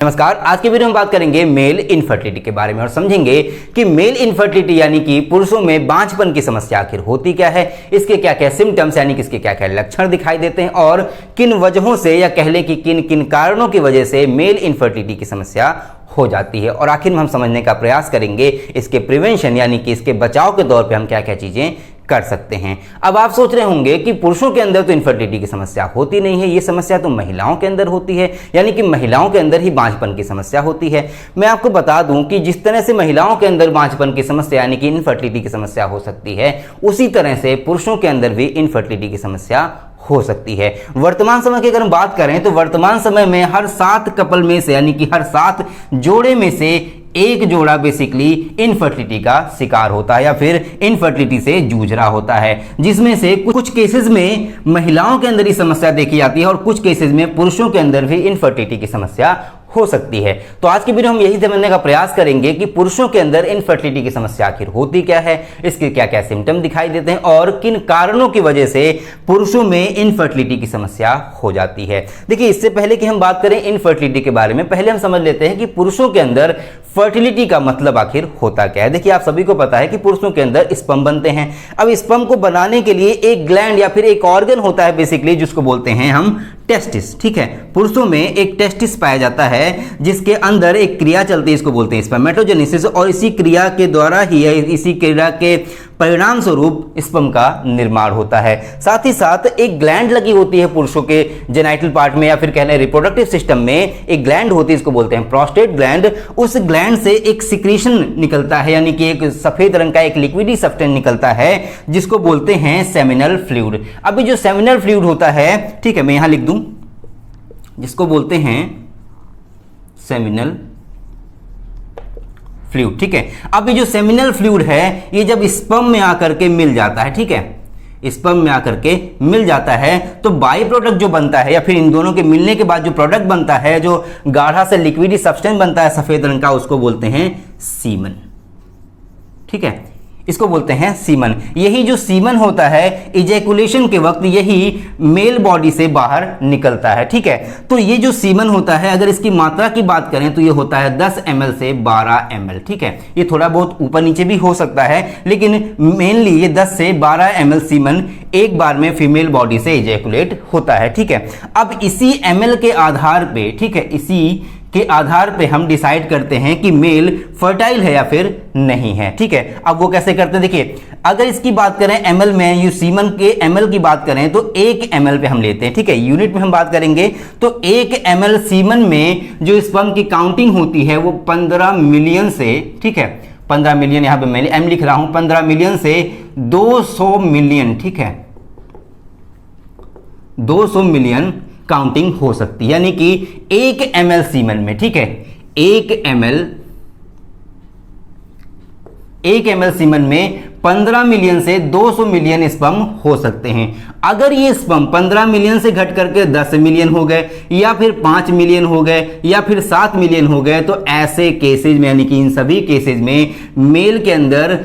नमस्कार। आज के वीडियो में बात करेंगे मेल इनफर्टिलिटी के बारे में और समझेंगे कि मेल इनफर्टिलिटी यानी कि पुरुषों में बांझपन की समस्या आखिर होती क्या है, इसके क्या क्या सिम्टम्स यानी कि इसके क्या क्या लक्षण दिखाई देते हैं और किन वजहों से या कह लें कि किन किन कारणों की वजह से मेल इनफर्टिलिटी की समस्या हो जाती है। और आखिर में हम समझने का प्रयास करेंगे इसके प्रिवेंशन यानी कि इसके बचाव के तौर पर हम क्या क्या चीजें कर सकते हैं। अब आप सोच रहे होंगे कि पुरुषों के अंदर तो इनफर्टिलिटी की समस्या होती नहीं है, ये समस्या तो महिलाओं के अंदर होती है, यानी कि महिलाओं के अंदर ही बांझपन की समस्या होती है। मैं आपको बता दूं कि जिस तरह से महिलाओं के अंदर बांझपन की समस्या यानी कि इनफर्टिलिटी की समस्या हो सकती है, उसी तरह से पुरुषों के अंदर भी इनफर्टिलिटी की समस्या हो सकती है। वर्तमान समय की अगर हम बात करें तो वर्तमान समय में हर 7 कपल में से यानी कि हर 7 जोड़े में से एक जोड़ा बेसिकली इनफर्टिलिटी का शिकार होता है या फिर इनफर्टिलिटी से जूझ रहा होता है, जिसमें से कुछ केसेस में महिलाओं के अंदर ही समस्या देखी जाती है और कुछ केसेस में पुरुषों के अंदर भी इनफर्टिलिटी की समस्या हो सकती है। तो आज की वीडियो हम यही समझने का प्रयास करेंगे कि पुरुषों के अंदर इनफर्टिलिटी की समस्या आखिर होती क्या है, इसके क्या क्या सिम्टम दिखाई देते हैं और किन कारणों की वजह से पुरुषों में इनफर्टिलिटी की समस्या हो जाती है। देखिए, इससे पहले कि हम बात करें इनफर्टिलिटी के बारे में, पहले हम समझ लेते हैं कि पुरुषों के अंदर फर्टिलिटी का मतलब आखिर होता क्या है। देखिए, आप सभी को पता है कि पुरुषों के अंदर स्पर्म बनते हैं। अब स्पर्म को बनाने के लिए एक ग्लैंड या फिर एक ऑर्गन होता है बेसिकली, जिसको बोलते हैं हम टेस्टिस। ठीक है, पुरुषों में एक टेस्टिस पाया जाता है जिसके अंदर एक क्रिया चलती है, इसको बोलते हैं स्पर्मेटोजेनेसिस, और इसी क्रिया के द्वारा ही इसी क्रिया के परिणाम स्वरूप स्पर्म का निर्माण होता है। साथ ही साथ एक ग्लैंड लगी होती है पुरुषों के जेनाइटल पार्ट में या फिर कह लें रिप्रोडक्टिव सिस्टम में एक ग्लैंड होती है, इसको बोलते हैं प्रोस्टेट ग्लैंड। उस ग्लैंड से एक सिक्रीशन निकलता है यानी कि एक सफेद रंग का एक लिक्विडी सब्सटेंस निकलता है जिसको बोलते हैं सेमिनल फ्लूइड। अभी जो सेमिनल फ्लूइड होता है, ठीक है, मैं यहां लिख दूं, जिसको बोलते हैं सेमिनल फ्लूइड। ठीक है, अब ये जो सेमिनल फ्लूइड है ये जब स्पर्म में आकर के मिल जाता है, ठीक है, स्पर्म में आकर के मिल जाता है तो बाई प्रोडक्ट जो बनता है या फिर इन दोनों के मिलने के बाद जो प्रोडक्ट बनता है, जो गाढ़ा से लिक्विडी सब्सटेंस बनता है सफेद रंग का, उसको बोलते हैं सीमन। ठीक है, इसको बोलते हैं सीमन। यही जो सीमन होता है इजैकुलेशन के वक्त यही मेल बॉडी से बाहर निकलता है। ठीक है, तो ये जो सीमन होता है अगर इसकी मात्रा की बात करें तो ये होता है 10 ml से 12 ml। ठीक है, ये थोड़ा बहुत ऊपर नीचे भी हो सकता है लेकिन मेनली ये 10 से 12 ml सीमन एक बार में फीमेल बॉडी से इजैकुलेट होता है। ठीक है, अब इसी ml के आधार पे, ठीक है, इसी के आधार पे हम डिसाइड करते हैं कि मेल फर्टाइल है या फिर नहीं है। ठीक है, अब वो कैसे करते हैं, देखिए, अगर इसकी बात करें ml में, यू सीमन के ml की बात करें तो 1 ml पे हम लेते हैं। ठीक है, यूनिट में हम बात करेंगे तो 1 ml सीमन में जो स्पर्म की काउंटिंग होती है वो 15 मिलियन से, ठीक है, 15 मिलियन, यहां पे मैं m लिख रहा हूं, 15 मिलियन से 200 मिलियन, ठीक है, 200 मिलियन काउंटिंग हो सकती है, यानी कि 1 ml सीमन में, ठीक है, 1 ml सीमन में 15 मिलियन से 200 मिलियन स्पर्म हो सकते हैं। अगर ये स्पर्म 15 मिलियन से घट करके 10 मिलियन हो गए या फिर 5 मिलियन हो गए या फिर 7 मिलियन हो गए तो ऐसे केसेज में, यानी कि इन सभी केसेज में मेल के अंदर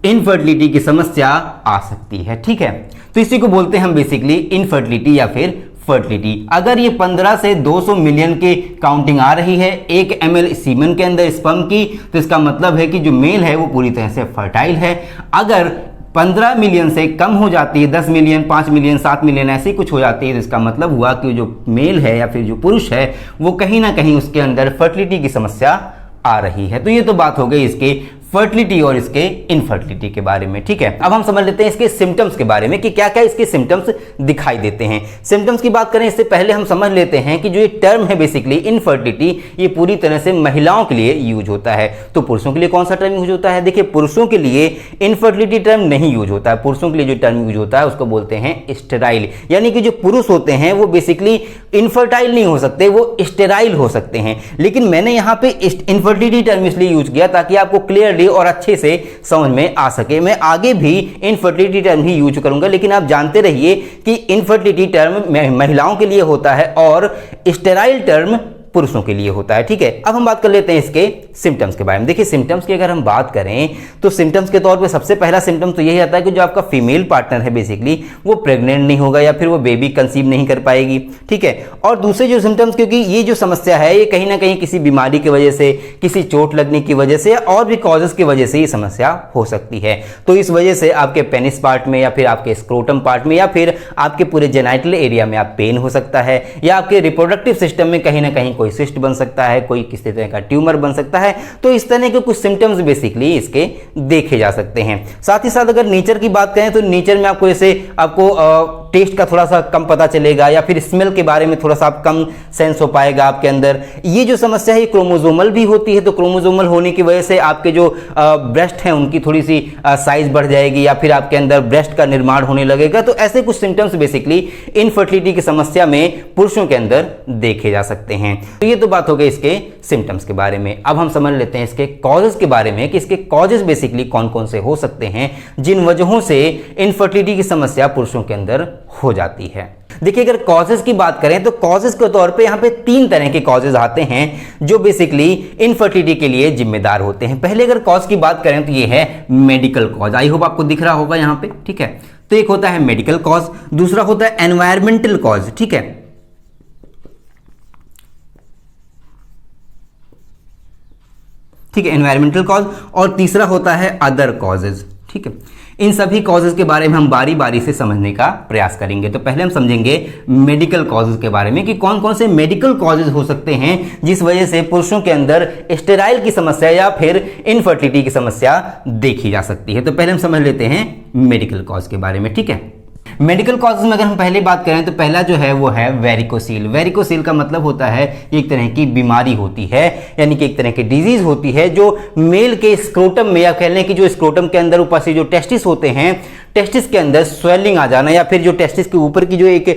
इनफर्टिलिटी की समस्या आ सकती है। ठीक है, तो इसी को बोलते हैं हम बेसिकली इनफर्टिलिटी या फिर फर्टिलिटी। अगर ये 15 से 200 मिलियन की काउंटिंग आ रही है 1 ml सीमन के अंदर स्पर्म की, तो इसका मतलब है कि जो मेल है वो पूरी तरह से फर्टाइल है। अगर 15 मिलियन से कम हो जाती है, 10 मिलियन, 5 मिलियन, 7 मिलियन ऐसी कुछ हो जाती है, तो इसका मतलब हुआ कि जो मेल है या फिर जो पुरुष है वो कहीं ना कहीं उसके अंदर फर्टिलिटी की समस्या आ रही है। तो ये तो बात हो गई इसके फर्टिलिटी और इसके इनफर्टिलिटी के बारे में। ठीक है, अब हम समझ लेते हैं इसके सिम्टम्स के बारे में कि क्या क्या इसके सिम्टम्स दिखाई देते हैं। सिम्टम्स की बात करें इससे पहले हम समझ लेते हैं कि जो ये टर्म है बेसिकली इनफर्टिलिटी, ये पूरी तरह से महिलाओं के लिए यूज होता है। तो पुरुषों के लिए कौन सा टर्म यूज होता है? देखिए, पुरुषों के लिए इनफर्टिलिटी टर्म नहीं यूज होता है। पुरुषों के लिए जो टर्म यूज होता है उसको बोलते हैं स्टेराइल, यानी कि जो पुरुष होते हैं वो बेसिकली इनफर्टाइल नहीं हो सकते, वो स्टेराइल हो सकते हैं। लेकिन मैंने यहाँ पे इनफर्टिलिटी टर्म इसलिए यूज किया ताकि आपको क्लियरली और अच्छे से समझ में आ सके। मैं आगे भी इनफर्टिलिटी टर्म ही यूज करूंगा, लेकिन आप जानते रहिए कि इनफर्टिलिटी टर्म महिलाओं के लिए होता है और स्टेराइल टर्म पुरुषों के लिए होता है। ठीक है, अब हम बात कर लेते हैं इसके सिम्टम्स के बारे में। देखिए सिम्टम्स की अगर हम बात करें तो सिम्टम्स के तौर पे सबसे पहला सिम्टम तो यही आता है कि जो आपका फीमेल पार्टनर है बेसिकली वो प्रेग्नेंट नहीं होगा या फिर वो बेबी कंसीव नहीं कर पाएगी, ठीक है। और दूसरे जो सिम्टम्स, क्योंकि ये जो समस्या है ये कहीं ना कहीं किसी बीमारी की वजह से, किसी चोट लगने की वजह से और भी कॉजेस की वजह से ये समस्या हो सकती है। तो इस वजह से आपके पेनिस पार्ट में या फिर आपके स्क्रोटम पार्ट में या फिर आपके पूरे जेनाइटल एरिया में आप पेन हो सकता है, या आपके रिप्रोडक्टिव सिस्टम में कहीं ना कहीं कोई सिस्ट बन सकता है, कोई किसी तरह का ट्यूमर बन सकता है। तो इस तरह के कुछ सिम्टम्स बेसिकली इसके देखे जा सकते हैं। साथ ही साथ अगर नेचर की बात करें तो नेचर में आपको जैसे आपको टेस्ट का थोड़ा सा कम पता चलेगा या फिर स्मेल के बारे में थोड़ा सा आप कम सेंस हो पाएगा आपके अंदर। ये जो समस्या है ये क्रोमोसोमल भी होती है, तो क्रोमोसोमल होने की वजह से आपके जो ब्रेस्ट हैं उनकी थोड़ी सी साइज बढ़ जाएगी या फिर आपके अंदर ब्रेस्ट का निर्माण होने लगेगा। तो ऐसे कुछ सिम्टम्स बेसिकली इनफर्टिलिटी की समस्या में पुरुषों के अंदर देखे जा सकते हैं। तो ये तो बात हो गई इसके सिम्टम्स के बारे में। अब हम समझ लेते हैं इसके कॉजेज के बारे में कि इसके कॉजेज बेसिकली कौन कौन से हो सकते हैं जिन वजहों से इनफर्टिलिटी की समस्या पुरुषों के अंदर हो जाती है। देखिए अगर कॉजेज की बात करें तो कॉजेज के तौर पे यहाँ पे 3 तरह के कॉजेज आते हैं जो बेसिकली इनफर्टिलिटी के लिए जिम्मेदार होते हैं। पहले अगर कॉज की बात करें तो ये है मेडिकल कॉज। आई होप आपको दिख रहा होगा यहाँ पे, ठीक है। तो एक होता है मेडिकल कॉज, दूसरा होता है एनवायरमेंटल कॉज, ठीक है, ठीक है, एनवायरमेंटल कॉज, और तीसरा होता है अदर कॉजेज, ठीक है। इन सभी कॉजेज के बारे में हम बारी बारी से समझने का प्रयास करेंगे। तो पहले हम समझेंगे मेडिकल कॉजेज के बारे में कि कौन कौन से मेडिकल कॉजेज हो सकते हैं जिस वजह से पुरुषों के अंदर स्टेराइल की समस्या या फिर इनफर्टिलिटी की समस्या देखी जा सकती है। तो पहले हम समझ लेते हैं मेडिकल कॉज के बारे में, ठीक है। मेडिकल कॉजेज में अगर हम पहले बात करें तो पहला जो है वो है वेरिकोसील। वेरिकोसील का मतलब होता है एक तरह की बीमारी होती है, यानी कि एक तरह की डिजीज होती है जो मेल के स्क्रोटम में, या कह लें कि जो स्क्रोटम के अंदर ऊपर से जो टेस्टिस होते हैं, टेस्टिस के अंदर स्वेलिंग आ जाना, या फिर जो टेस्टिस के ऊपर की जो एक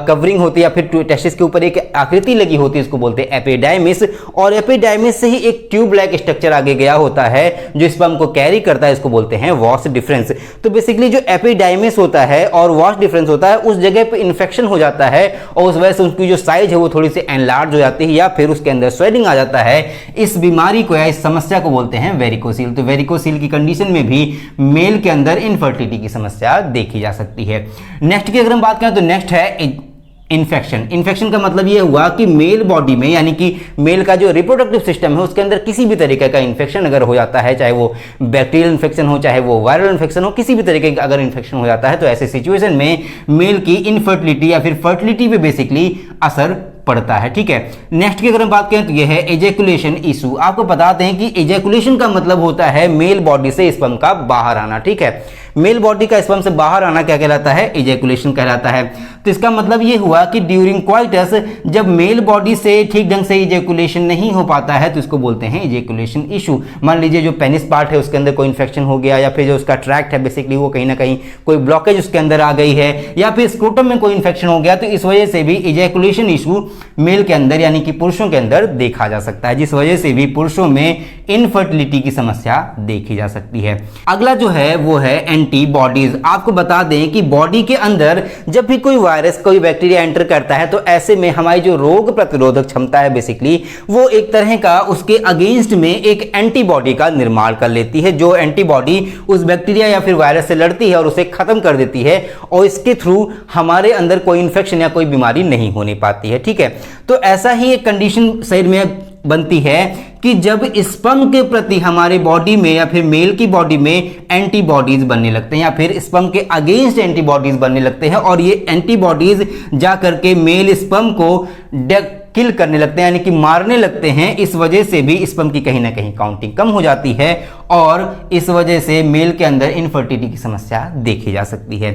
कवरिंग होती है या फिर टेस्टिस के ऊपर एक आकृति लगी होती है, इसको बोलते हैं एपिडाइमिस। और एपिडाइमिस से ही एक ट्यूब लाइक स्ट्रक्चर आगे गया होता है जो स्पर्म को कैरी करता है, इसको बोलते हैं वॉस डिफरेंस। तो बेसिकली जो एपिडाइमिस होता है और वॉस डिफरेंस होता है उस जगह पे इन्फेक्शन हो जाता है और उस वजह से उसकी जो साइज है वो थोड़ी सी एनलार्ज हो जाती है या फिर उसके अंदर स्वेलिंग आ जाता है। इस बीमारी को या इस समस्या को बोलते हैं वेरिकोसील। तो वेरिकोसील की कंडीशन में भी मेल के अंदर इनफर्टिलिटी की समस्या देखी जा सकती है। नेक्स्ट की अगर हम बात करें तो नेक्स्ट है इन्फेक्शन। इन्फेक्शन का मतलब यह हुआ कि मेल बॉडी में, यानी कि मेल का जो रिप्रोडक्टिव सिस्टम है उसके अंदर किसी भी तरीके का इन्फेक्शन अगर हो जाता है, चाहे वो बैक्टीरियल इन्फेक्शन हो, चाहे वो वायरल इन्फेक्शन हो, किसी भी तरीके का अगर इन्फेक्शन हो जाता है तो ऐसे सिचुएशन में मेल की इनफर्टिलिटी या फिर फर्टिलिटी पे बेसिकली असर पड़ता है, ठीक है। नेक्स्ट की अगर हम बात करें तो यह है एजैकुलेशन इशू। आपको बताते हैं कि एजैकुलेशन का मतलब होता है मेल बॉडी से स्पर्म का बाहर आना, ठीक है। मेल बॉडी का स्पर्म से बाहर आना क्या कहलाता है? एजैकुलेशन कहलाता है। तो इसका मतलब यह हुआ कि ड्यूरिंग क्वाइटस जब मेल बॉडी से ठीक ढंग से एजैकुलेशन नहीं हो पाता है तो इसको बोलते हैं एजैकुलेशन इशू। मान लीजिए जो पेनिस पार्ट है उसके अंदर कोई इन्फेक्शन हो गया, या फिर जो उसका ट्रैक्ट है बेसिकली वो कहीं ना कहीं कोई ब्लॉकेज उसके अंदर आ गई है, या फिर स्क्रोटम में कोई इन्फेक्शन हो गया, तो इस वजह से भी एजैकुलेशन इशू मेल के अंदर यानी कि पुरुषों के अंदर देखा जा सकता है, जिस वजह से भी पुरुषों में इनफर्टिलिटी की समस्या देखी जा सकती है। अगला जो है वो है एंटीबॉडीज। आपको बता दें कि बॉडी के अंदर जब भी कोई वायरस, कोई बैक्टीरिया एंटर करता है तो ऐसे में हमारी जो रोग प्रतिरोधक क्षमता है बेसिकली वो एक तरह का उसके अगेंस्ट में एक एंटीबॉडी का निर्माण कर लेती है, जो एंटीबॉडी उस बैक्टीरिया या फिर वायरस से लड़ती है और उसे खत्म कर देती है, और इसके थ्रू हमारे अंदर कोई इन्फेक्शन या कोई बीमारी नहीं होने पाती है, ठीक है। तो ऐसा ही एक कंडीशन शरीर में बनती है कि जब स्पर्म के प्रति हमारे बॉडी में या फिर मेल की बॉडी में एंटीबॉडीज बनने लगते हैं या फिर स्पर्म के अगेंस्ट एंटीबॉडीज बनने लगते हैं, और ये एंटीबॉडीज जा करके मेल स्पर्म को किल करने लगते हैं यानी कि मारने लगते हैं। इस वजह से भी स्पर्म की कहीं ना कहीं काउंटिंग कम हो जाती है और इस वजह से मेल के अंदर इनफर्टिलिटी की समस्या देखी जा सकती है।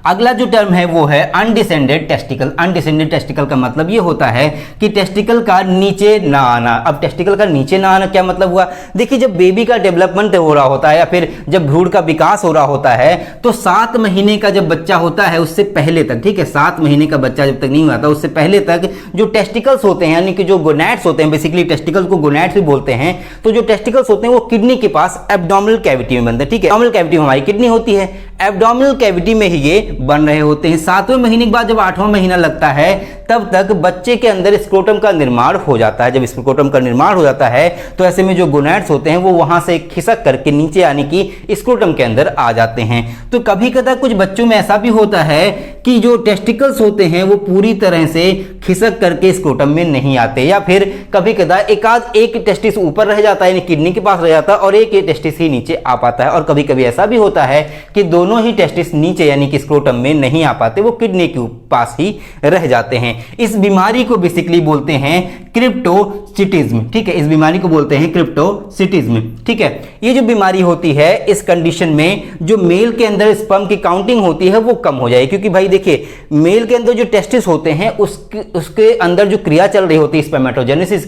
अगला जो टर्म है वो है अनडिसेंडेड टेस्टिकल। अनडिसेंडेड टेस्टिकल का मतलब ये होता है कि टेस्टिकल का नीचे ना आना। अब टेस्टिकल का नीचे ना आना क्या मतलब हुआ? देखिए, जब बेबी का डेवलपमेंट हो रहा होता है या फिर जब भ्रूण का विकास हो रहा होता है तो 7 महीने का जब बच्चा होता है उससे पहले तक, ठीक है, 7 महीने का बच्चा जब तक नहीं हुआ था उससे पहले तक जो टेस्टिकल्स होते हैं यानी कि जो गोनैड्स होते हैं, बेसिकली टेस्टिकल्स को गोनैड्स भी बोलते हैं, तो जो टेस्टिकल्स होते हैं वो किडनी के पास एब्डोमिनल कैविटी में बनते हैं, ठीक है। एब्डोमिनल कैविटी में हमारी किडनी होती है, एब्डोमिनल कैविटी में ही ये बन रहे होते हैं। 7वें महीने के बाद जब 8वां महीना लगता है तब तक बच्चे के अंदर स्क्रोटम का निर्माण हो जाता है। जब स्क्रोटम का निर्माण हो जाता है तो ऐसे में जो गोनैड्स होते हैं वो वहां से खिसक करके नीचे यानी कि स्क्रोटम के अंदर आ जाते हैं। तो कभी कदा कुछ बच्चों में ऐसा भी होता है कि जो टेस्टिकल्स होते हैं वो पूरी तरह से खिसक करके स्क्रोटम में नहीं आते, या फिर कभी कदा एक टेस्टिस ऊपर रह जाता है यानी किडनी के पास रह जाता है और एक टेस्टिस ही नीचे आ पाता है। और कभी कभी ऐसा भी होता है कि दोनों ही टेस्टिस नीचे यानी कि स्क्रोटम में नहीं आ पाते, वो किडनी के पास ही रह जाते हैं। इस बीमारी को बेसिकली बोलते हैं क्रिप्टोसिटिज्म। ठीक है, इस बीमारी को बोलते हैं क्रिप्टोसिटिज्म। ठीक है, ये जो बीमारी होती है इस कंडीशन में जो मेल के अंदर स्पर्म की काउंटिंग होती है वो कम हो जाए, क्योंकि भाई देखिए मेल के अंदर जो टेस्टिस होते हैं उसके अंदर जो क्रिया चल रही होती है स्पर्मेटोजेनेसिस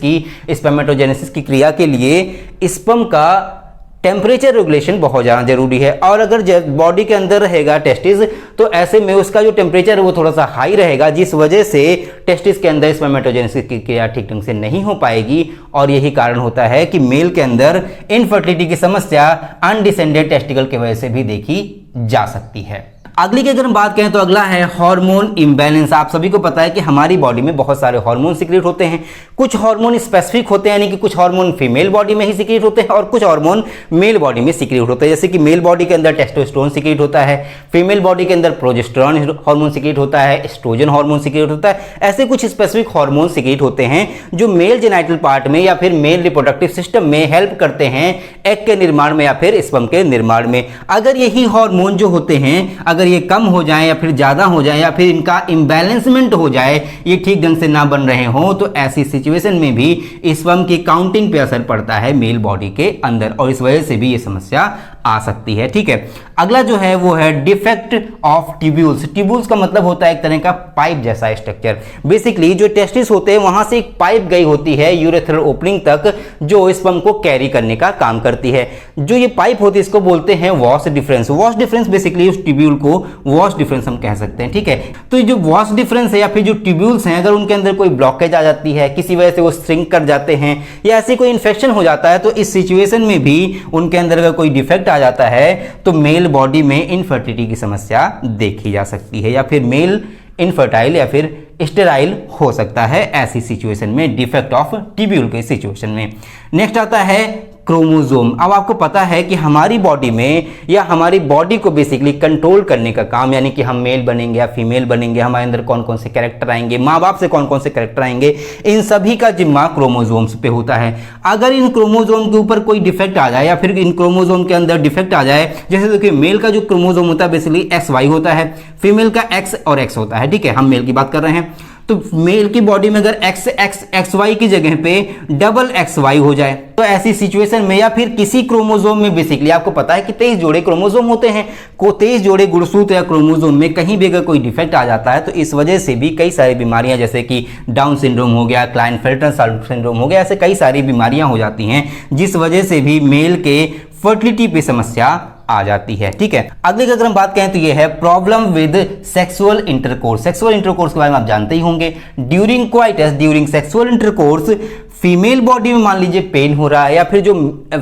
की क्रिया के लिए स्पर्म का टेम्परेचर रेगुलेशन बहुत ज़्यादा जरूरी है। और अगर बॉडी के अंदर रहेगा टेस्टिस तो ऐसे में उसका जो टेम्परेचर है वो थोड़ा सा हाई रहेगा, जिस वजह से टेस्टिस के अंदर स्पर्मेटोजेनेसिस की क्रिया ठीक ढंग से नहीं हो पाएगी। और यही कारण होता है कि मेल के अंदर इनफर्टिलिटी की समस्या अनडिसेंडेड टेस्टिकल की वजह से भी देखी जा सकती है। अगली की अगर हम बात करें तो अगला है हार्मोन इम्बैलेंस। आप सभी को पता है कि हमारी बॉडी में बहुत सारे हार्मोन सीक्रेट होते हैं। कुछ हार्मोन स्पेसिफिक होते हैं यानी कि कुछ हार्मोन फीमेल बॉडी में ही सीक्रेट होते हैं और कुछ हार्मोन मेल बॉडी में सीक्रेट होते हैं। जैसे कि मेल बॉडी के अंदर टेस्टोस्टेरोन सीक्रेट होता है, फीमेल बॉडी के अंदर प्रोजेस्टेरोन हार्मोन सीक्रेट होता है, एस्ट्रोजन हार्मोन सीक्रेट होता है। ऐसे कुछ स्पेसिफिक हार्मोन सीक्रेट होते हैं जो मेल जेनाइटल पार्ट में या फिर मेल रिप्रोडक्टिव सिस्टम में हेल्प करते हैं एग के निर्माण में या फिर स्पर्म के निर्माण में। अगर यही हार्मोन जो होते हैं अगर ये कम हो जाए या फिर ज्यादा हो जाए या फिर इनका इम्बैलेंसमेंट हो जाए, ये ठीक ढंग से ना बन रहे हो, तो ऐसी सिचुएशन में भी स्पर्म की काउंटिंग पे असर पड़ता है मेल बॉडी के अंदर और इस वजह से भी ये समस्या आ सकती है। ठीक है, अगला जो है वो है डिफेक्ट ऑफ ट्यूब्यूल्स। ट्यूब्यूल्स का मतलब होता है एक तरह का पाइप जैसा स्ट्रक्चर। बेसिकली जो टेस्टिस होते हैं वहां से एक पाइप गई होती है यूरेथ्रल ओपनिंग तक जो स्पर्म को कैरी करने का काम करती है। जो ये पाइप होती है इसको बोलते हैं wash difference. Wash difference basically उस ट्यूब्यूल को वॉश डिफरेंस हम कह सकते हैं। ठीक है, तो ये जो वॉश डिफरेंस है या फिर जो ट्यूब्यूल्स हैं अगर उनके अंदर कोई ब्लॉकेज आ जाती है, किसी वजह से वो श्रिंक कर जाते हैं या ऐसे कोई इन्फेक्शन हो जाता है, तो इस सिचुएशन में भी उनके अंदर अगर कोई डिफेक्ट आ जाता है तो मेल बॉडी में इनफर्टिलिटी की समस्या देखी जा सकती है या फिर मेल इनफर्टाइल या फिर स्टेराइल हो सकता है ऐसी सिचुएशन में, डिफेक्ट ऑफ ट्यूब्यूल के सिचुएशन में। नेक्स्ट आता है क्रोमोसोम। अब आपको पता है कि हमारी बॉडी में या हमारी बॉडी को बेसिकली कंट्रोल करने का काम, यानी कि हम मेल बनेंगे या फीमेल बनेंगे, हमारे अंदर कौन कौन से कैरेक्टर आएंगे, माँ बाप से कौन कौन से कैरेक्टर आएंगे, इन सभी का जिम्मा क्रोमोसोम्स पे होता है। अगर इन क्रोमोसोम के ऊपर कोई डिफेक्ट आ जाए या फिर इन क्रोमोसोम के अंदर डिफेक्ट आ जाए, जैसे देखिए मेल का जो क्रोमोसोम होता है बेसिकली XY होता है, फीमेल का X और X होता है। ठीक है, हम मेल की बात कर रहे हैं, तो मेल की बॉडी में अगर XY की जगह पे डबल XY हो जाए तो ऐसी सिचुएशन में या फिर किसी क्रोमोसोम में बेसिकली आपको पता है कि 23 जोड़े क्रोमोसोम होते हैं, को 23 जोड़े गुणसूत्र या क्रोमोसोम में कहीं भी अगर कोई डिफेक्ट आ जाता है तो इस वजह से भी कई सारी बीमारियां जैसे कि डाउन सिंड्रोम हो गया, क्लाइनफेल्टर सिंड्रोम हो गया, ऐसे कई सारी बीमारियां हो जाती हैं जिस वजह से भी मेल के फर्टिलिटी पे समस्या आ जाती है। ठीक है, अगले की अगर हम बात करें तो ये है problem with sexual intercourse. Sexual intercourse के बारे में आप जानते ही होंगे। During coitus, during sexual intercourse female body में मान लीजिए पेन हो रहा है या फिर जो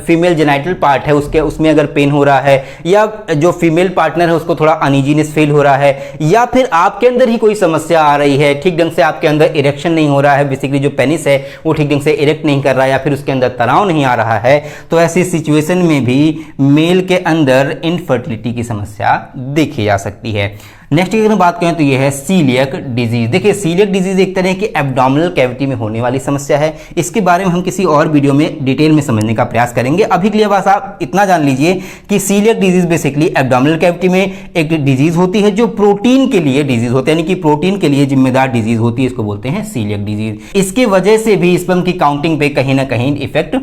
फीमेल जेनाइटल पार्ट है उसमें अगर पेन हो रहा है या जो फीमेल पार्टनर है उसको थोड़ा अनइजीनेस फील हो रहा है या फिर आपके अंदर ही कोई समस्या आ रही है, ठीक ढंग से आपके अंदर इरेक्शन नहीं हो रहा है, बेसिकली जो पेनिस है वो ठीक ढंग से इरेक्ट नहीं कर रहा है या फिर उसके अंदर तनाव नहीं आ रहा है, तो ऐसी सिचुएशन में भी मेल के अंदर इनफर्टिलिटी की समस्या देखी जा सकती है। नेक्स्ट की अगर बात करें तो ये है सीलियक डिजीज। देखिए सीलियक डिजीज एक तरह की एब्डोमिनल कैविटी में होने वाली समस्या है। इसके बारे में हम किसी और वीडियो में डिटेल में समझने का प्रयास करेंगे। अभी के लिए बस आप इतना जान लीजिए कि celiac disease basically abdominal cavity में एक डिजीज होती है जो प्रोटीन के लिए डिजीज होती है, यानी कि प्रोटीन के लिए जिम्मेदार डिजीज होती है, इसको बोलते हैं सीलियक डिजीज। इसके वजह से भी स्पर्म की काउंटिंग पे कहीं ना कहीं इफेक्ट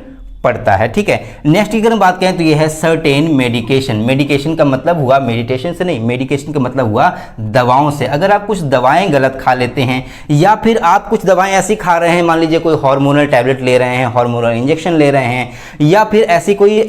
पड़ता है। ठीक है, नेक्स्ट की अगर हम बात करें तो ये है सर्टेन मेडिकेशन। मेडिकेशन का मतलब हुआ मेडिटेशन से नहीं, मेडिकेशन का मतलब हुआ दवाओं से। अगर आप कुछ दवाएं गलत खा लेते हैं या फिर आप कुछ दवाएं ऐसी खा रहे हैं, मान लीजिए कोई हार्मोनल टैबलेट ले रहे हैं, हार्मोनल इंजेक्शन ले रहे हैं या फिर ऐसी कोई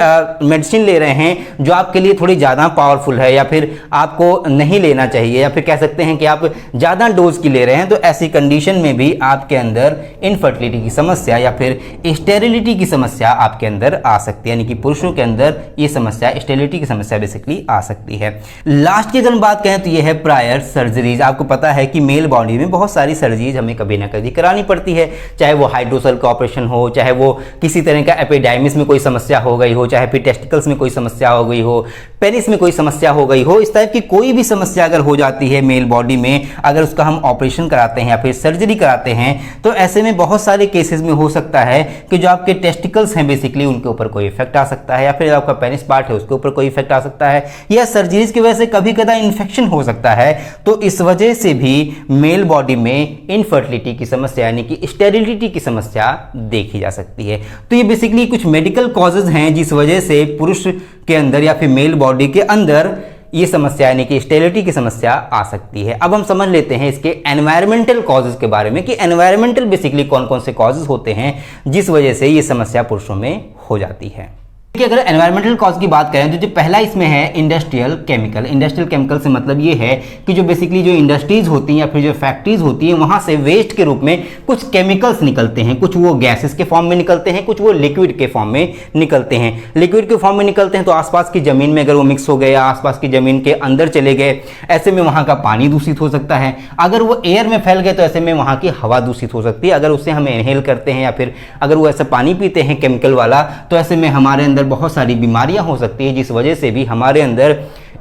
मेडिसिन ले रहे हैं जो आपके लिए थोड़ी ज़्यादा पावरफुल है या फिर आपको नहीं लेना चाहिए या फिर कह सकते हैं कि आप ज़्यादा डोज की ले रहे हैं, तो ऐसी कंडीशन में भी आपके अंदर इनफर्टिलिटी की समस्या या फिर स्टेरिलिटी की समस्या आपके अंदर आ सकती है, यानी कि पुरुषों के अंदर ये समस्या, स्टेरिलिटी की समस्या बेसिकली आ सकती है। लास्ट की अगर हम बात करें तो ये है प्रायर सर्जरीज। आपको पता है कि मेल बॉडी में बहुत सारी सर्जरीज हमें कभी ना कभी करानी पड़ती है, चाहे वो हाइड्रोसेल का ऑपरेशन हो, चाहे वो किसी तरह का एपिडाइमिस में कोई समस्या हो गई हो, चाहे फिर टेस्टिकल्स में कोई समस्या हो गई हो, पेनिस में कोई समस्या हो गई हो, इस टाइप की कोई भी समस्या अगर हो जाती है मेल बॉडी में, अगर उसका हम ऑपरेशन कराते हैं या फिर सर्जरी कराते हैं, तो ऐसे में बहुत सारे केसेस में हो सकता है कि जो आपके टेस्टिकल्स हैं बेसिकली उनके ऊपर कोई इफेक्ट आ सकता है, या फिर आपका पेनिस पार्ट है उसके ऊपर कोई इफेक्ट आ सकता है, या सर्जरीज की वजह से कभी कदा इन्फेक्शन हो सकता है। तो इस वजह से भी मेल बॉडी में इनफर्टिलिटी की समस्या यानी कि स्टेरिलिटी की समस्या देखी जा सकती है। तो ये बेसिकली कुछ मेडिकल कॉजेज हैं जिस वजह से पुरुष के अंदर या फिर मेल बॉडी के अंदर ये समस्या यानी कि स्टेरिलिटी की समस्या आ सकती है। अब हम समझ लेते हैं इसके एनवायरमेंटल कॉजेज के बारे में कि एनवायरमेंटल बेसिकली कौन कौन से कॉजेज होते हैं जिस वजह से ये समस्या पुरुषों में हो जाती है। कि अगर एनवायरमेंटल कॉज की बात करें तो जो पहला इसमें है इंडस्ट्रियल केमिकल। इंडस्ट्रियल केमिकल से मतलब ये है कि जो बेसिकली जो इंडस्ट्रीज होती हैं या फिर जो फैक्ट्रीज होती हैं वहां से वेस्ट के रूप में कुछ केमिकल्स निकलते हैं, कुछ वो गैसेस के फॉर्म में निकलते हैं, कुछ वो लिक्विड के फॉर्म में निकलते हैं। लिक्विड के फॉर्म में निकलते हैं तो आसपास की जमीन में अगर वो मिक्स हो गए या आसपास की जमीन के अंदर चले गए, ऐसे में वहां का पानी दूषित हो सकता है। अगर वो एयर में फैल गए तो ऐसे में वहां की हवा दूषित हो सकती है। अगर उससे हम इनहेल करते हैं या फिर अगर वो ऐसा पानी पीते हैं केमिकल वाला, तो ऐसे में हमारे अंदर बहुत सारी बीमारियां हो सकती है जिस वजह से भी हमारे अंदर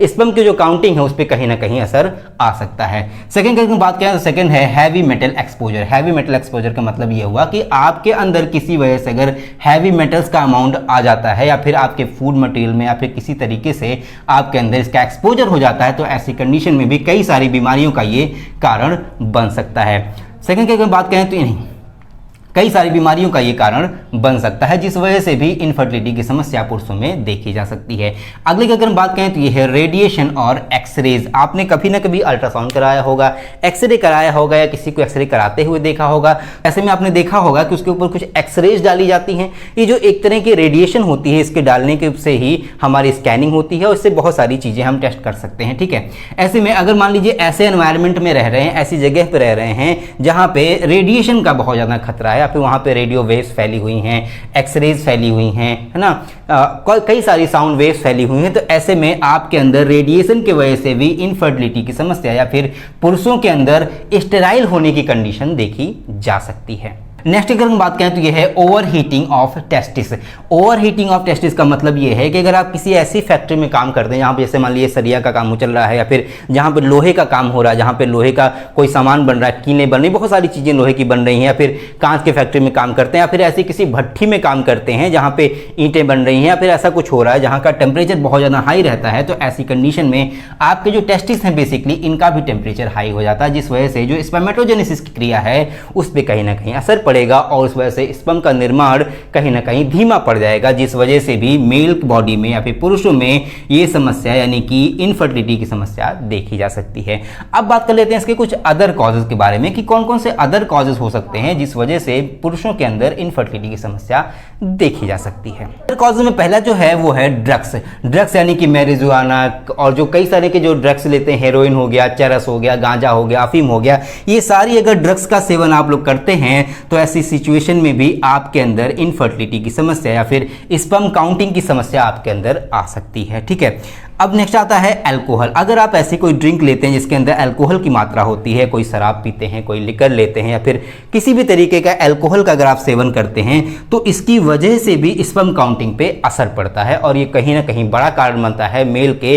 स्पर्म की जो काउंटिंग है उस पर कहीं ना कहीं असर आ सकता है। सेकंड की बात करें तो सेकंड है heavy metal exposure. Heavy metal exposure का मतलब ये हुआ कि आपके अंदर किसी वजह से अगर हैवी मेटल्स का अमाउंट आ जाता है या फिर आपके फूड मटेरियल में या फिर किसी तरीके से आपके अंदर इसका एक्सपोजर हो जाता है, तो ऐसी कंडीशन में भी कई सारी बीमारियों का ये कारण बन सकता है। सेकंड की अगर बात करें तो नहीं, कई सारी बीमारियों का ये कारण बन सकता है जिस वजह से भी इनफर्टिलिटी की समस्या पुरुषों में देखी जा सकती है। अगले की अगर हम बात करें तो ये है रेडिएशन और एक्सरेज। आपने कभी ना कभी अल्ट्रासाउंड कराया होगा, एक्सरे कराया होगा या किसी को एक्सरे कराते हुए देखा होगा। ऐसे में आपने देखा होगा कि उसके ऊपर कुछ एक्सरेज डाली जाती हैं। ये जो एक तरह की रेडिएशन होती है, इसके डालने के से ही हमारी स्कैनिंग होती है और इससे बहुत सारी चीज़ें हम टेस्ट कर सकते हैं। ठीक है, ऐसे में अगर मान लीजिए ऐसे एनवायरनमेंट में रह रहे हैं, ऐसी जगह पर रह रहे हैं जहाँ पे रेडिएशन का बहुत ज़्यादा खतरा है, फिर वहाँ पे रेडियो वेव्स फैली हुई हैं, एक्सरेज फैली हुई हैं, है ना, कई सारी साउंड वेव्स फैली हुई हैं, तो ऐसे में आपके अंदर रेडिएशन की वजह से भी इनफर्टिलिटी की समस्या या फिर पुरुषों के अंदर स्टेराइल होने की कंडीशन देखी जा सकती है। नेक्स्ट अगर हम बात करें तो ये है over heating of testis. Over heating of testis का मतलब ये है कि अगर आप किसी ऐसी फैक्ट्री में काम करते हैं जहाँ पे जैसे मान लीजिए सरिया का काम चल रहा है या फिर जहाँ पे लोहे का काम हो रहा है, जहाँ पे लोहे का कोई सामान बन रहा है, कीलें बन रही, बहुत सारी चीज़ें लोहे की बन रही हैं, या फिर कांच के फैक्ट्री में काम करते हैं, या फिर ऐसी किसी भट्ठी में काम करते हैं जहाँ पे ईंटें बन रही हैं, या फिर ऐसा कुछ हो रहा है जहाँ का टेम्परेचर बहुत ज़्यादा हाई रहता है, तो ऐसी कंडीशन में आपके जो टेस्टिस हैं बेसिकली इनका भी टेम्परेचर हाई हो जाता है, जिस वजह से जो स्पर्मेटोजेनेसिस की क्रिया है उस पर कहीं ना कहीं असर पड़ेगा और उस वजह से स्पर्म का निर्माण कहीं ना कहीं धीमा पड़ जाएगा, जिस वजह से भी मेल बॉडी में या फिर पुरुषों में ये समस्या यानी कि इनफर्टिलिटी की समस्या देखी जा सकती है। अब बात कर लेते हैं इसके कुछ अदर कॉजेज के बारे में कि कौन कौन से अदर कॉजेज हो सकते हैं जिस वजह से पुरुषों के अंदर इनफर्टिलिटी की समस्या देखी जा सकती है। अदर कॉजेज में पहला जो है वो है ड्रग्स। ड्रग्स यानी कि मैरिजुआना और जो कई सारे के जो ड्रग्स लेते हैं, हेरोइन हो गया, चरस हो गया, गांजा हो गया, अफीम हो गया, ये सारी अगर ड्रग्स का सेवन आप लोग करते हैं तो ऐसी सिचुएशन में भी आपके अंदर इनफर्टिलिटी की समस्या या फिर स्पर्म काउंटिंग की समस्या आपके अंदर आ सकती है। ठीक है, अब नेक्स्ट आता है अल्कोहल। अगर आप ऐसी कोई ड्रिंक लेते हैं जिसके अंदर अल्कोहल की मात्रा होती है, कोई शराब पीते हैं, कोई लिकर लेते हैं या फिर किसी भी तरीके का अल्कोहल का अगर आप सेवन करते हैं तो इसकी वजह से भी स्पर्म काउंटिंग पे असर पड़ता है और ये कहीं ना कहीं बड़ा कारण बनता है मेल के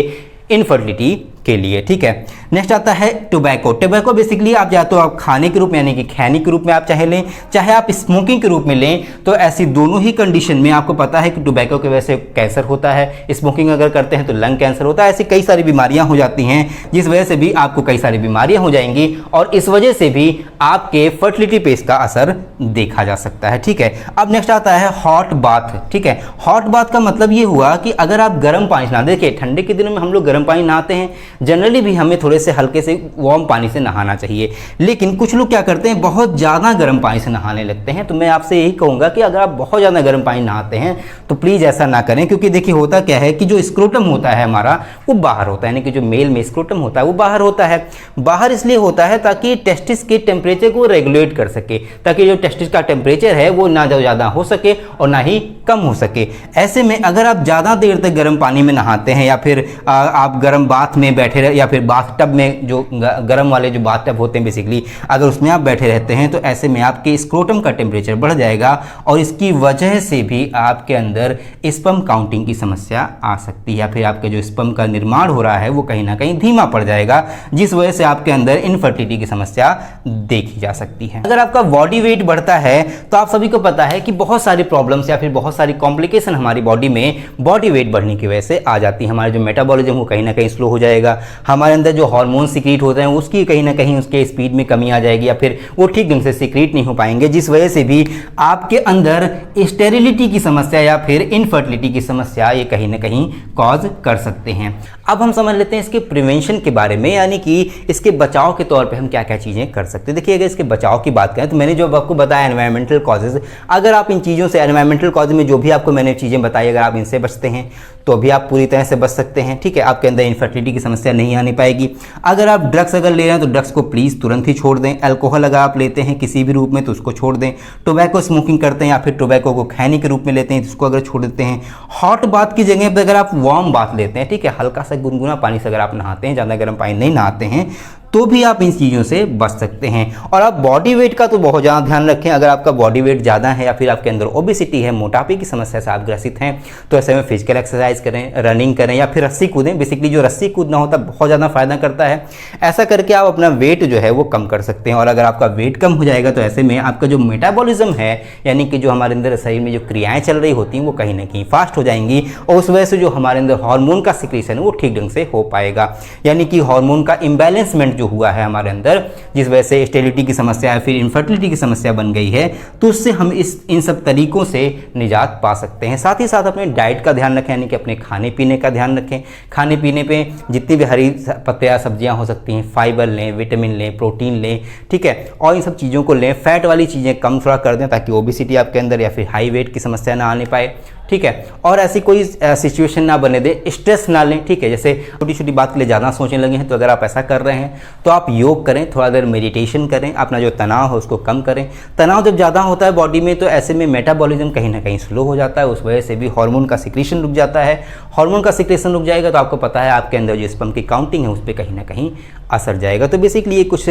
इनफर्टिलिटी के लिए। ठीक है, नेक्स्ट आता है टोबैको। टोबैको बेसिकली आप या तो आप खाने के रूप में यानी कि खैनी के रूप में आप चाहे लें, चाहे आप स्मोकिंग के रूप में लें, तो ऐसी दोनों ही कंडीशन में आपको पता है कि टोबैको की वजह से कैंसर होता है, स्मोकिंग अगर करते हैं तो लंग कैंसर होता है, ऐसी कई सारी बीमारियां हो जाती हैं जिस वजह से भी आपको कई सारी बीमारियां हो जाएंगी और इस वजह से भी आपके फर्टिलिटी पे इसका असर देखा जा सकता है। ठीक है, अब नेक्स्ट आता है हॉट बाथ। ठीक है, हॉट बाथ का मतलब ये हुआ कि अगर आप गर्म पानी नहा, देखिए ठंडे के दिनों में हम लोग गर्म पानी नहाते हैं, जनरली भी हमें थोड़े से हल्के से वार्म पानी से नहाना चाहिए। लेकिन कुछ लोग क्या करते हैं, बहुत ज़्यादा गर्म पानी से नहाने लगते हैं। तो मैं आपसे यही कहूँगा कि अगर आप बहुत ज़्यादा गर्म पानी नहाते हैं तो प्लीज़ ऐसा ना करें, क्योंकि देखिए होता क्या है कि जो स्क्रोटम होता है हमारा वो बाहर होता है, यानी कि जो मेल में स्क्रोटम होता है वो बाहर होता है। बाहर इसलिए होता है ताकि टेस्टिस के टेम्परेचर को रेगुलेट कर सके, ताकि जो टेस्टिस का टेम्परेचर है वो ना ज़्यादा हो सके और ना ही कम हो सके। ऐसे में अगर आप ज़्यादा देर तक गर्म पानी में नहाते हैं या फिर आप गर्म बाथ में बैठे रहे या फिर बाथ टब में, जो गर्म वाले जो बाथ टब होते हैं बेसिकली, अगर उसमें आप बैठे रहते हैं तो ऐसे में आपके स्क्रोटम का टेम्परेचर बढ़ जाएगा और इसकी वजह से भी आपके अंदर स्पर्म काउंटिंग की समस्या आ सकती है, या फिर आपके जो स्पर्म का निर्माण हो रहा है वो कहीं ना कहीं धीमा पड़ जाएगा, जिस वजह से आपके अंदर इनफर्टिलिटी की समस्या देखी जा सकती है। अगर आपका बॉडी वेट बढ़ता है तो आप सभी को पता है कि बहुत सारी प्रॉब्लम्स या फिर बहुत सारी कॉम्प्लिकेशन हमारी बॉडी में बॉडी वेट बढ़ने की वजह से आ जाती है। हमारा जो मेटाबॉलिज्म वो कहीं ना कहीं स्लो हो जाएगा, हमारे अंदर जो हार्मोन सिक्रीट होते हैं उसकी कहीं ना कहीं उसके स्पीड में कमी आ जाएगी या फिर वो ठीक ढंग से सिक्रीट नहीं हो पाएंगे, जिस वजह से भी आपके अंदर स्टेरिलिटी की समस्या या फिर इनफर्टिलिटी की समस्या ये कहीं ना कहीं कॉज कर सकते हैं। अब हम समझ लेते हैं इसके प्रिवेंशन के बारे में, यानी कि इसके बचाव के तौर पे हम क्या क्या चीज़ें कर सकते हैं। देखिए अगर इसके बचाव की बात करें तो मैंने जो आपको बताया एनवायरमेंटल कॉजेज, अगर आप इन चीज़ों से एनवायरमेंटल कॉज में जो भी आपको मैंने चीज़ें बताई अगर आप इनसे बचते हैं तो भी आप पूरी तरह से बच सकते हैं। ठीक है, आपके अंदर इनफर्टिलिटी की समस्या नहीं आने पाएगी। अगर आप ड्रग्स अगर ले रहे हैं तो ड्रग्स को प्लीज़ तुरंत ही छोड़ दें। अल्कोहल अगर आप लेते हैं किसी भी रूप में तो उसको छोड़ दें। टोबैको स्मोकिंग करते हैं या फिर टोबैको को खैनी के रूप में लेते हैं तो उसको अगर छोड़ देते हैं। हॉट बाथ की जगह पर अगर आप वार्म बाथ लेते हैं, ठीक है, हल्का सा गुनगुना पानी से अगर आप नहाते हैं, ज़्यादा गर्म पानी नहीं नहाते हैं, तो भी आप इन चीज़ों से बच सकते हैं। और आप बॉडी वेट का तो बहुत ज़्यादा ध्यान रखें। अगर आपका बॉडी वेट ज़्यादा है या फिर आपके अंदर ओबेसिटी है, मोटापे की समस्या से आप ग्रसित हैं, तो ऐसे में फिजिकल एक्सरसाइज करें, रनिंग करें या फिर रस्सी कूदें। बेसिकली जो रस्सी कूदना होता है बहुत ज़्यादा फायदा करता है। ऐसा करके आप अपना वेट जो है वो कम कर सकते हैं। और अगर आपका वेट कम हो जाएगा तो ऐसे में आपका जो मेटाबॉलिज्म है, यानी कि जो हमारे अंदर शरीर में जो क्रियाएँ चल रही होती हैं वो कहीं ना कहीं फास्ट हो जाएंगी और उस वजह से जो हमारे अंदर हार्मोन का सिक्रीशन है वो ठीक ढंग से हो पाएगा। यानी कि हार्मोन का इम्बैलेंसमेंट जो हुआ है हमारे अंदर, जिस वजह से स्टेरिलिटी की समस्या है फिर इनफर्टिलिटी की समस्या बन गई है, तो उससे हम इन सब तरीकों से निजात पा सकते हैं। साथ ही साथ अपने डाइट का ध्यान रखें, यानी कि अपने खाने पीने का ध्यान रखें। खाने पीने पे जितनी भी हरी पत्तियाँ सब्जियां हो सकती हैं, फाइबर लें, विटामिन लें, प्रोटीन लें, ठीक है, और इन सब चीज़ों को लें। फैट वाली चीज़ें कम थोड़ा कर दें ताकि ओबेसिटी आपके अंदर या फिर हाई वेट की समस्या ना आने पाए, ठीक है। और ऐसी कोई सिचुएशन ना बने दे, स्ट्रेस ना लें, ठीक है। जैसे छोटी छोटी बात के लिए ज़्यादा सोचने लगे हैं तो अगर आप ऐसा कर रहे हैं तो आप योग करें, थोड़ा देर मेडिटेशन करें, अपना जो तनाव है उसको कम करें। तनाव जब ज़्यादा होता है बॉडी में तो ऐसे में मेटाबॉलिज्म कहीं ना कहीं स्लो हो जाता है, उस वजह से भी हार्मोन का सिक्रीशन रुक जाता है। हार्मोन का सिक्रीशन रुक जाएगा तो आपको पता है आपके अंदर जो स्पर्म की काउंटिंग है उस पर कहीं ना कहीं असर जाएगा। तो बेसिकली ये कुछ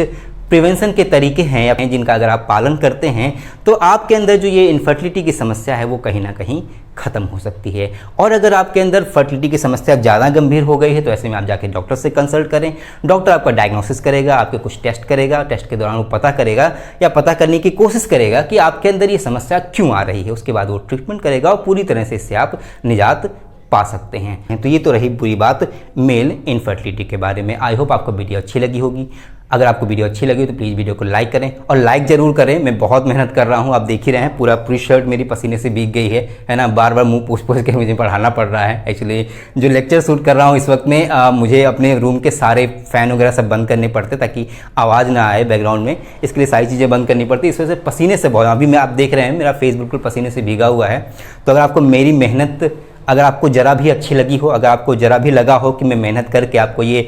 प्रिवेंशन के तरीके हैं जिनका अगर आप पालन करते हैं तो आपके अंदर जो ये इनफर्टिलिटी की समस्या है वो कहीं ना कहीं खत्म हो सकती है। और अगर आपके अंदर फर्टिलिटी की समस्या ज़्यादा गंभीर हो गई है तो ऐसे में आप जाके डॉक्टर से कंसल्ट करें। डॉक्टर आपका डायग्नोसिस करेगा, आपके कुछ टेस्ट करेगा, टेस्ट के दौरान वो पता करेगा या पता करने की कोशिश करेगा कि आपके अंदर ये समस्या क्यों आ रही है। उसके बाद वो ट्रीटमेंट करेगा और पूरी तरह से इससे आप निजात पा सकते हैं। तो ये तो रही पूरी बात मेल इनफर्टिलिटी के बारे में। आई होप आपको वीडियो अच्छी लगी होगी। अगर आपको वीडियो अच्छी लगी तो प्लीज़ वीडियो को लाइक करें और लाइक ज़रूर करें। मैं बहुत मेहनत कर रहा हूँ, आप देख ही रहे हैं, पूरी शर्ट मेरी पसीने से भीग गई है ना। बार बार मुंह पूछ के मुझे पढ़ाना पड़ रहा है। एक्चुअली जो लेक्चर शूट कर रहा हूँ इस वक्त में मुझे अपने रूम के सारे फ़ैन वगैरह सब बंद करने पड़ते ताकि आवाज़ ना आए बैकग्राउंड में, इसके लिए सारी चीज़ें बंद करनी पड़ती। इस वजह से पसीने से बहुत, अभी मैं आप देख रहे हैं मेरा फेस बिल्कुल पसीने से भीगा हुआ है। तो अगर आपको मेरी मेहनत अगर आपको ज़रा भी अच्छी लगी हो, अगर आपको ज़रा भी लगा हो कि मैं मेहनत करके आपको ये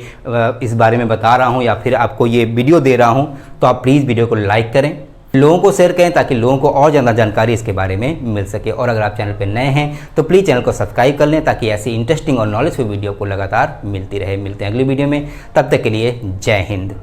इस बारे में बता रहा हूँ या फिर आपको ये वीडियो दे रहा हूँ, तो आप प्लीज़ वीडियो को लाइक करें, लोगों को शेयर करें ताकि लोगों को और ज़्यादा जानकारी इसके बारे में मिल सके। और अगर आप चैनल पर नए हैं तो प्लीज़ चैनल को सब्सक्राइब कर लें ताकि ऐसी इंटरेस्टिंग और नॉलेजफुल वीडियो को लगातार मिलती रहे। मिलते हैं अगली वीडियो में, तब तक के लिए जय हिंद।